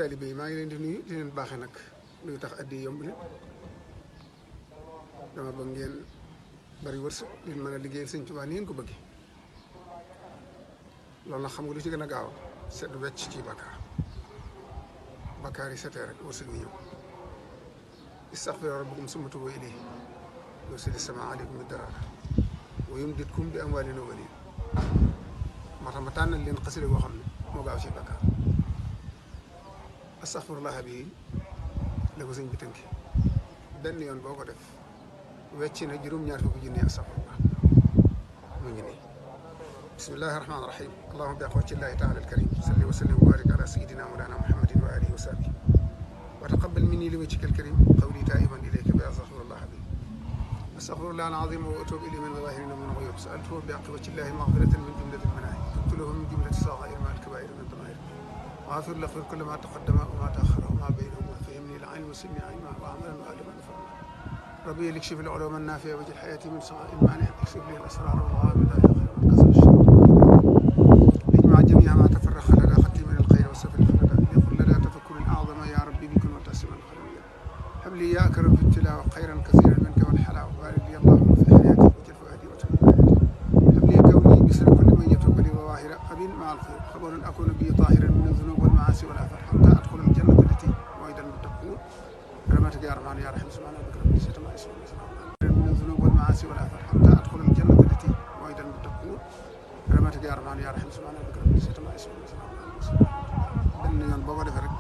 taalibe yi maa ngi leen di nuyu di leen baaxee nag luy tax addi yomb leen dama bëgg ngeen bari wërsëg leen mën a liggéeyal Sëñ Tuubaa ni ngeen ko bëggee loolu nag xam nga lu ci gën a gaaw set wecc ci bakkaar yi setee rek wërsëg wi ñëw istaghfiru rabbakum summa tuubu ilayhi yursilis samaa aleykum midraara wa yumdidkum bi amwaalin wa baniin moo tax ma tànnal leen xasida boo xam ne moo gaaw ci bakkaar astaghfirullah bi la ko sëñ bi tënki benn yoon boo ko def wecc na juróom-ñaar fukki junni astaghfirullah mu ngi nii bismillahi rahmaani rahim allahumma bi aqwatillahi taala alkarim salli wa sallim wa barik ala sayidina mawlana muhammadin wa alihi wa sahbihi wa taqabbal minni li wajhika alkarim qawli taiban ilayka bi astaghfirullah bi astaghfirullah alazim wa atubu ilayhi min zahirin wa min ghuyub sa'altuhu bi aqwatillahi maghfiratan min jumlati almanahi qultu lahu min jumlati saghair ma alkabair min damair واغفر له كل ما تقدم وما تاخر وما بينهما فهمني العلم وسلني علما وعملا وعلما نفعا ربي ليكشف العلوم النافعه واجعل حياتي من سماء المانع اكشف لي الاسرار والغوامض يا خير من كسر الشر اجمع جميع ما تفرق لدى خطي من الخير والسفر لدى ليقل لدى تفكر اعظم يا ربي بكن وتاسما خيرا هب لي يا اكرم في التلاوه خيرا كثيرا منك والحلاوه بارك لي اللهم في حياتي وجل فؤادي وتم هب لي كوني بسر كل من يتوب لي وواهر قبيل مع الخير خبر اكون به طاهرا من الذنوب والمعاصي والآثار حتى أدخل الجنة التي وعد المتقون برحمتك يا رحمن يا رحيم سبحان ربك رب العزة عما يصفون من الذنوب والمعاصي والآثار حتى أدخل الجنة التي وعد المتقون برحمتك يا رحمن يا رحيم سبحان ربك رب العزة عما يصفون benn yoon boo ko defee rek